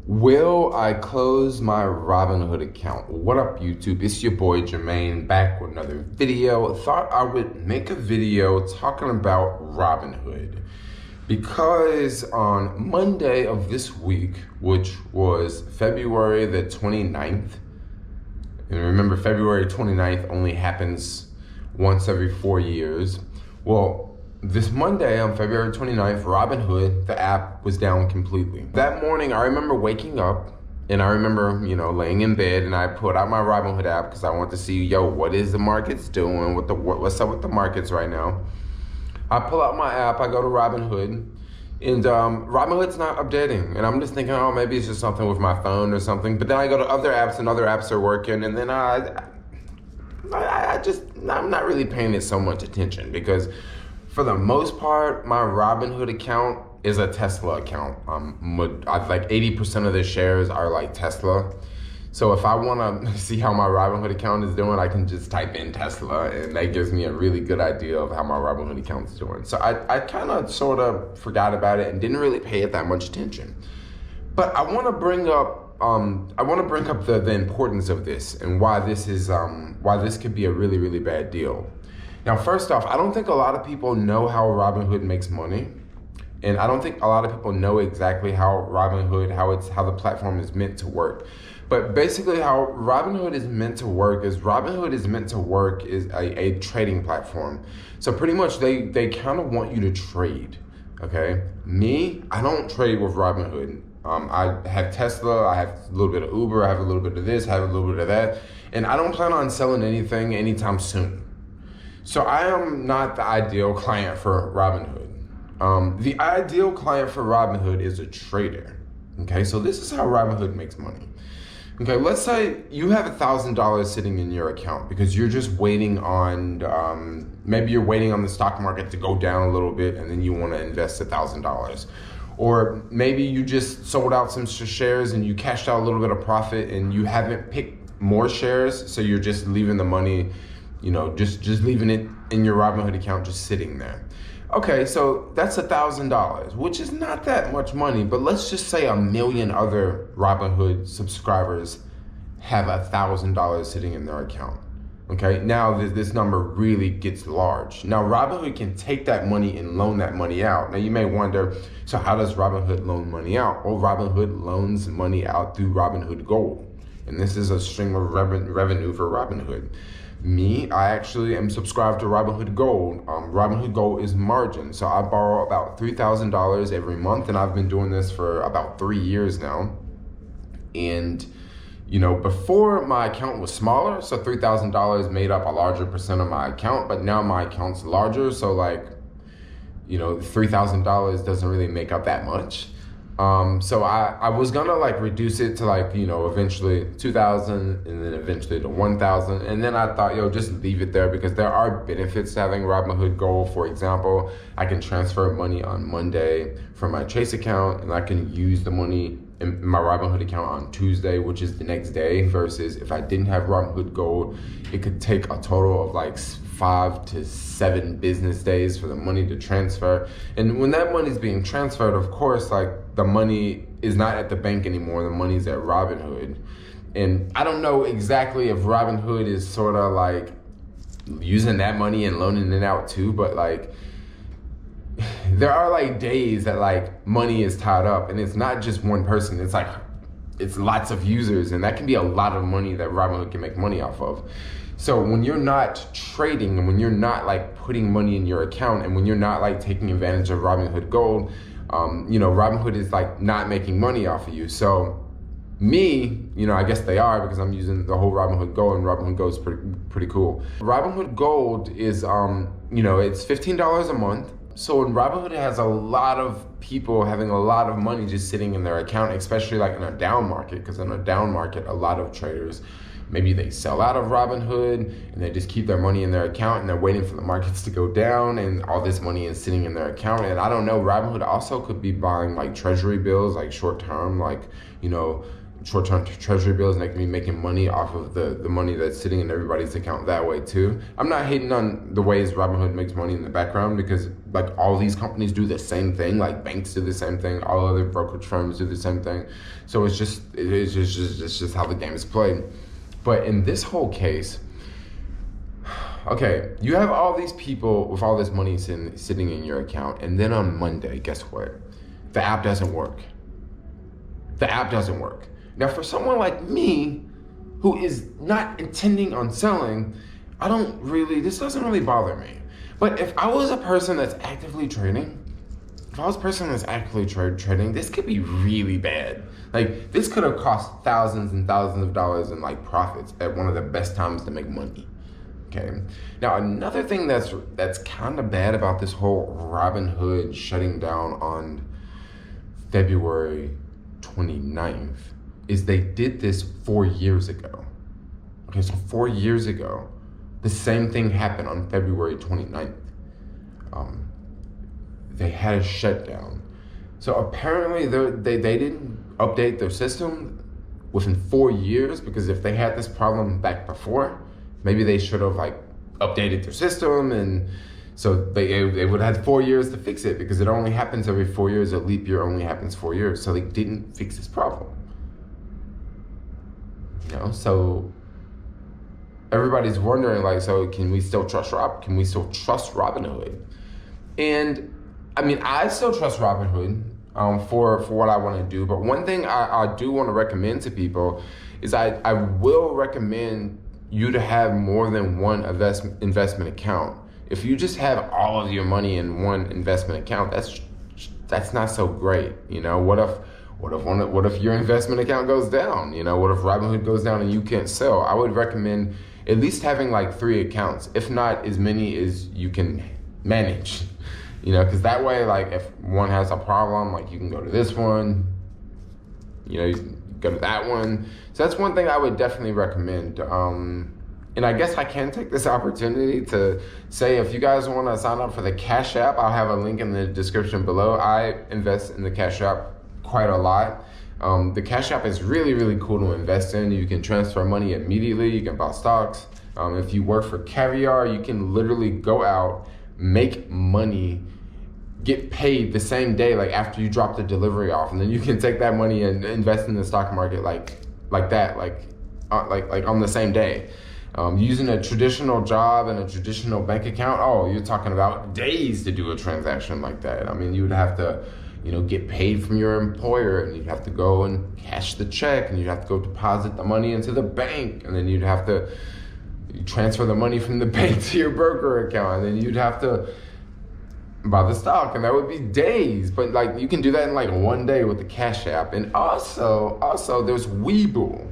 Will I close my RobinHood account? What up, YouTube? It's your boy Jermaine back with another video. Thought I would make a video talking about RobinHood because on Monday of this week, which was February the 29th, and remember February 29th only happens once every 4 years. Well, this Monday on February 29th, RobinHood, the app, was down completely. That morning, I remember waking up and I remember, laying in bed, and I put out my RobinHood app because I want to see, what is the markets doing? What's up with the markets right now? I pull out my app, I go to RobinHood, and RobinHood's not updating. And I'm just thinking, oh, maybe it's just something with my phone or something. But then I go to other apps and other apps are working, and then I'm not really paying it so much attention because for the most part, my RobinHood account is a Tesla account. Like 80% of the shares are like Tesla. So if I want to see how my RobinHood account is doing, I can just type in Tesla, and that gives me a really good idea of how my RobinHood account is doing. So I kind of sort of forgot about it and didn't really pay it that much attention. But I want to bring up the importance of this and why this could be a really, really bad deal. Now, first off, I don't think a lot of people know how RobinHood makes money. And I don't think a lot of people know exactly how RobinHood, how the platform is meant to work. But basically how RobinHood is meant to work is a trading platform. So pretty much they kind of want you to trade, okay? Me, I don't trade with RobinHood. I have Tesla, I have a little bit of Uber, I have a little bit of this, I have a little bit of that. And I don't plan on selling anything anytime soon. So I am not the ideal client for RobinHood. The ideal client for RobinHood is a trader. Okay, so this is how RobinHood makes money. Okay, let's say you have $1,000 sitting in your account because you're just waiting on, maybe you're waiting on the stock market to go down a little bit and then you want to invest $1,000. Or maybe you just sold out some shares and you cashed out a little bit of profit and you haven't picked more shares, so you're just leaving the money, just leaving it in your RobinHood account, just sitting there. Okay, so that's $1,000, which is not that much money, but let's just say 1 million other RobinHood subscribers have $1,000 sitting in their account. Okay, now this number really gets large. Now RobinHood can take that money and loan that money out. Now you may wonder, so how does RobinHood loan money out? Well, RobinHood loans money out through RobinHood Gold. And this is a stream of revenue for RobinHood. Me, I actually am subscribed to RobinHood Gold. RobinHood Gold is margin. So I borrow about $3,000 every month, and I've been doing this for about 3 years now. And, before my account was smaller, so $3,000 made up a larger percent of my account, but now my account's larger. So $3,000 doesn't really make up that much. So I was gonna reduce it to eventually 2,000 and then eventually to 1,000. And then I thought, just leave it there because there are benefits to having RobinHood Gold. For example, I can transfer money on Monday from my Chase account and I can use the money in my RobinHood account on Tuesday, which is the next day, versus if I didn't have RobinHood Gold, it could take a total of 5 to 7 business days for the money to transfer. And when that money is being transferred, of course, the money is not at the bank anymore, the money's at RobinHood. And I don't know exactly if RobinHood is sort of using that money and loaning it out too, but there are days that money is tied up, and it's not just one person, it's lots of users, and that can be a lot of money that RobinHood can make money off of. So when you're not trading and when you're not putting money in your account and when you're not taking advantage of RobinHood Gold, RobinHood is not making money off of you. So me, I guess they are because I'm using the whole RobinHood Gold, and RobinHood Gold is pretty cool. RobinHood Gold is, it's $15 a month. So when RobinHood has a lot of people having a lot of money just sitting in their account, especially in a down market, because in a down market, a lot of traders maybe they sell out of Robinhood and they just keep their money in their account and they're waiting for the markets to go down and all this money is sitting in their account. And I don't know, Robinhood also could be buying like treasury bills, like short-term, like, you know, short-term treasury bills, and they can be making money off of the money that's sitting in everybody's account that way too. I'm not hating on the ways Robinhood makes money in the background, because like all these companies do the same thing, like banks do the same thing, all other brokerage firms do the same thing. So it's just how the game is played. But in this whole case, okay, you have all these people with all this money sitting in your account, and then on Monday, guess what? The app doesn't work. The app doesn't work. Now, for someone like me, who is not intending on selling, this doesn't really bother me. But if I was a person that's actively trading, this could be really bad. Like, this could have cost thousands and thousands of dollars in like profits at one of the best times to make money. Okay. Now, another thing that's kind of bad about this whole Robinhood shutting down on February 29th is they did this 4 years ago. Okay, so 4 years ago, the same thing happened on February 29th. They had a shutdown. So apparently they didn't update their system within 4 years, because if they had this problem back before, maybe they should have like updated their system, and so they would have had 4 years to fix it, because it only happens every 4 years. A leap year only happens 4 years. So they didn't fix this problem. You know, so everybody's wondering, like, so can we still trust Robinhood? And I mean, I still trust Robinhood for what I want to do. But one thing I do want to recommend to people is I will recommend you to have more than one investment account. If you just have all of your money in one investment account, that's not so great. You know, what if your investment account goes down? You know, what if Robinhood goes down and you can't sell? I would recommend at least having like 3 accounts, if not as many as you can manage. You know, because that way, like, if one has a problem, like, you can go to this one, you know, you can go to that one. So that's one thing I would definitely recommend. And I guess I can take this opportunity to say, if you guys want to sign up for the Cash App, I'll have a link in the description below. I invest in the Cash App quite a lot. The Cash App is really, really cool to invest in. You can transfer money immediately. You can buy stocks. If you work for Caviar, you can literally go out, make money, get paid the same day, like after you drop the delivery off, and then you can take that money and invest in the stock market like on the same day. Using a traditional job and a traditional bank account, oh, you're talking about days to do a transaction like that. I mean, you would have to, you know, get paid from your employer, and you'd have to go and cash the check, and you'd have to go deposit the money into the bank, and then you'd have to transfer the money from the bank to your broker account, and then you'd have to buy the stock, and that would be days. But like, you can do that in like one day with the Cash App. And also there's Webull.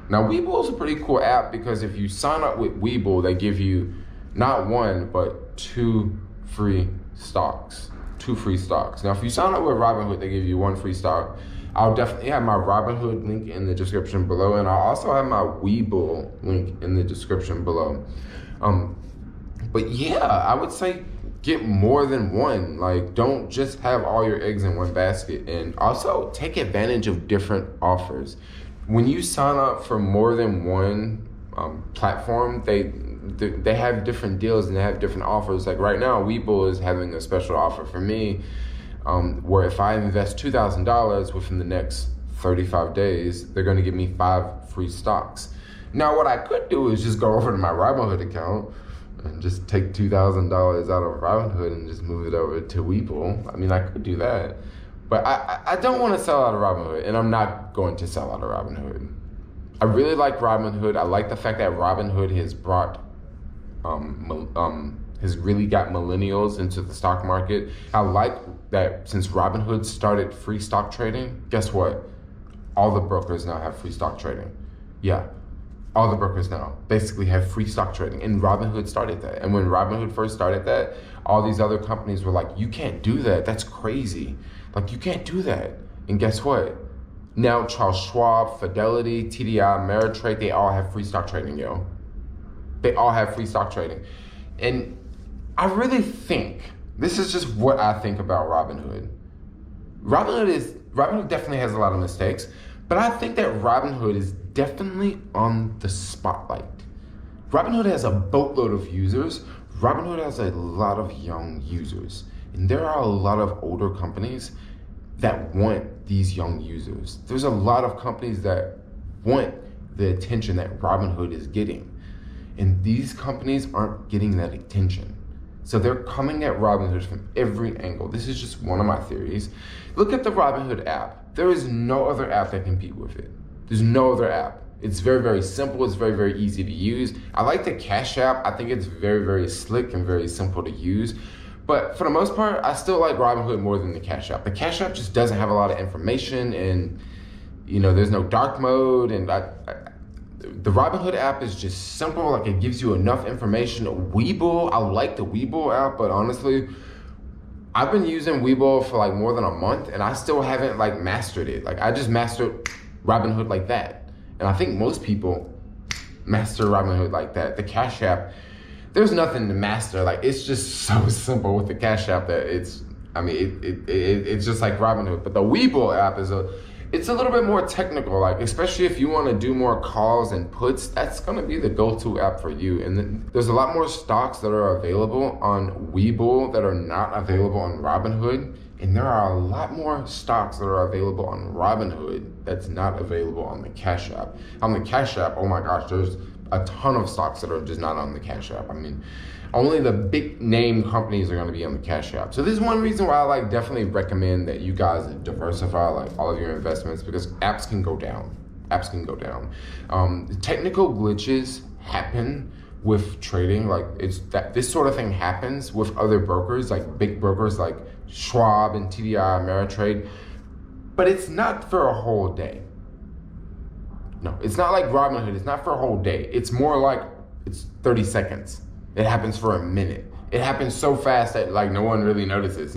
Now, Webull is a pretty cool app, because if you sign up with Webull, they give you not 1 but 2 free stocks. 2 free stocks. Now, if you sign up with Robinhood, they give you 1 free stock. I'll definitely have my Robinhood link in the description below, and I'll also have my Webull link in the description below. But yeah, I would say get more than one. Like, don't just have all your eggs in one basket, and also take advantage of different offers. When you sign up for more than one platform, they have different deals and they have different offers. Like right now, Webull is having a special offer for me, where if I invest $2,000 within the next 35 days, they're going to give me 5 free stocks. Now, what I could do is just go over to my Robinhood account and just take $2,000 out of Robinhood and just move it over to Webull. I mean, I could do that. But I don't want to sell out of Robinhood, and I'm not going to sell out of Robinhood. I really like Robinhood. I like the fact that Robinhood has brought, has really got millennials into the stock market. I like that since Robinhood started free stock trading, guess what? All the brokers now have free stock trading. Yeah, all the brokers now basically have free stock trading, and Robinhood started that. And when Robinhood first started that, all these other companies were like, you can't do that. That's crazy. Like, you can't do that. And guess what? Now Charles Schwab, Fidelity, TDI, Ameritrade, they all have free stock trading, yo. They all have free stock trading. And I really think, this is just what I think about Robinhood. Robinhood definitely has a lot of mistakes, but I think that Robinhood is definitely on the spotlight. Robinhood has a boatload of users. Robinhood has a lot of young users. And there are a lot of older companies that want these young users. There's a lot of companies that want the attention that Robinhood is getting. And these companies aren't getting that attention. So they're coming at Robinhood from every angle. This is just one of my theories. Look at the Robinhood app. There is no other app that can compete with it. There's no other app. It's very, very simple. It's very, very easy to use. I like the Cash App. I think it's very, very slick and very simple to use. But for the most part, I still like Robinhood more than the Cash App. The Cash App just doesn't have a lot of information, and there's no dark mode. And the Robinhood app is just simple. Like, it gives you enough information. Webull, I like the Webull app, but honestly, I've been using Webull for like more than a month, and I still haven't like mastered it. Like, I just mastered Robinhood like that. And I think most people master Robinhood like that. The Cash App, there's nothing to master. Like, it's just so simple with the Cash App that it's just like Robinhood. But the Webull app it's a little bit more technical, like, especially if you want to do more calls and puts, that's going to be the go-to app for you. And then there's a lot more stocks that are available on Webull that are not available on Robinhood. And there are a lot more stocks that are available on Robinhood that's not available on the Cash App. On the Cash App, oh my gosh, there's a ton of stocks that are just not on the Cash App. I mean, only the big name companies are going to be on the Cash App. So this is one reason why I definitely recommend that you guys diversify all of your investments, because apps can go down. Apps can go down. Technical glitches happen with trading. Like, this sort of thing happens with other brokers, like big brokers like Schwab and TDI, Ameritrade, but it's not for a whole day. No, it's not like Robinhood. It's not for a whole day. It's more like it's 30 seconds. It happens for a minute. It happens so fast that like no one really notices,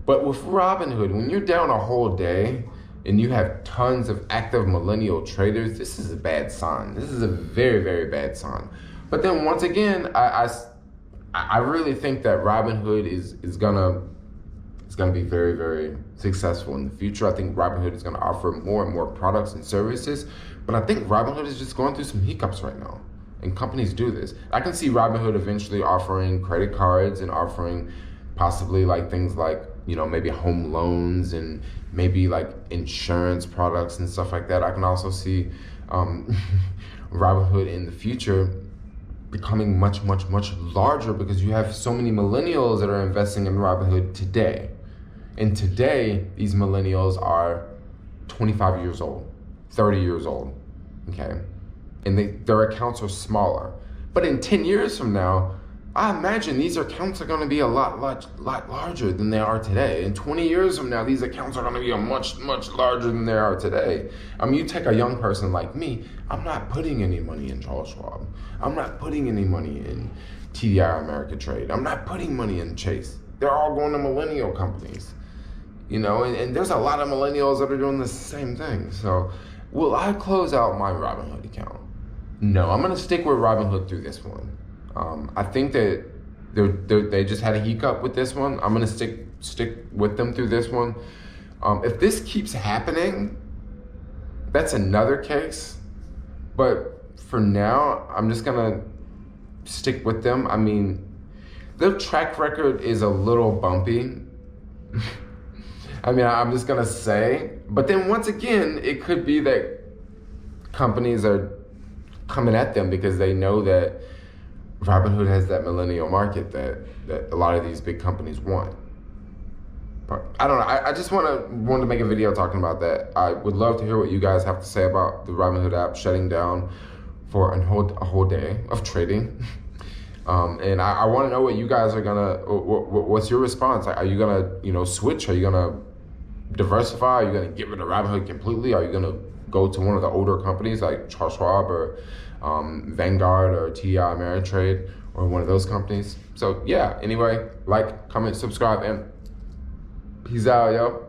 But with Robinhood, when you're down a whole day and you have tons of active millennial traders, this is a bad sign. This is a very, very bad sign. But then once again, I really think that Robinhood is gonna be very, very successful in the future. I think Robinhood is gonna offer more and more products and services, but I think Robinhood is just going through some hiccups right now. And companies do this. I can see Robinhood eventually offering credit cards and offering possibly like things like, maybe home loans and maybe like insurance products and stuff like that. I can also see Robinhood in the future becoming much, much, much larger, because you have so many millennials that are investing in Robinhood today. And today, these millennials are 25 years old, 30 years old, okay? And their accounts are smaller. But in 10 years from now, I imagine these accounts are gonna be a lot larger than they are today. In 20 years from now, these accounts are gonna be much, much larger than they are today. I mean, you take a young person like me, I'm not putting any money in Charles Schwab. I'm not putting any money in TDI Ameritrade. I'm not putting money in Chase. They're all going to millennial companies, and there's a lot of millennials that are doing the same thing. So will I close out my Robinhood account? No, I'm gonna stick with Robinhood through this one. I think that they just had a hiccup with this one. I'm gonna stick with them through this one. If this keeps happening, that's another case. But for now, I'm just gonna stick with them. I mean, their track record is a little bumpy. I mean, I'm just gonna say. But then once again, it could be that companies are coming at them because they know that Robinhood has that millennial market that a lot of these big companies want. But I don't know. I just wanted to make a video talking about that. I would love to hear what you guys have to say about the Robinhood app shutting down for a whole day of trading. And I want to know what you guys are gonna. What's your response? Are you gonna switch? Are you gonna diversify? Are you gonna get rid of Robinhood completely? Are you gonna go to one of the older companies like Charles Schwab or Vanguard or TDI Ameritrade or one of those companies? So yeah, anyway, like, comment, subscribe, and peace out, yo.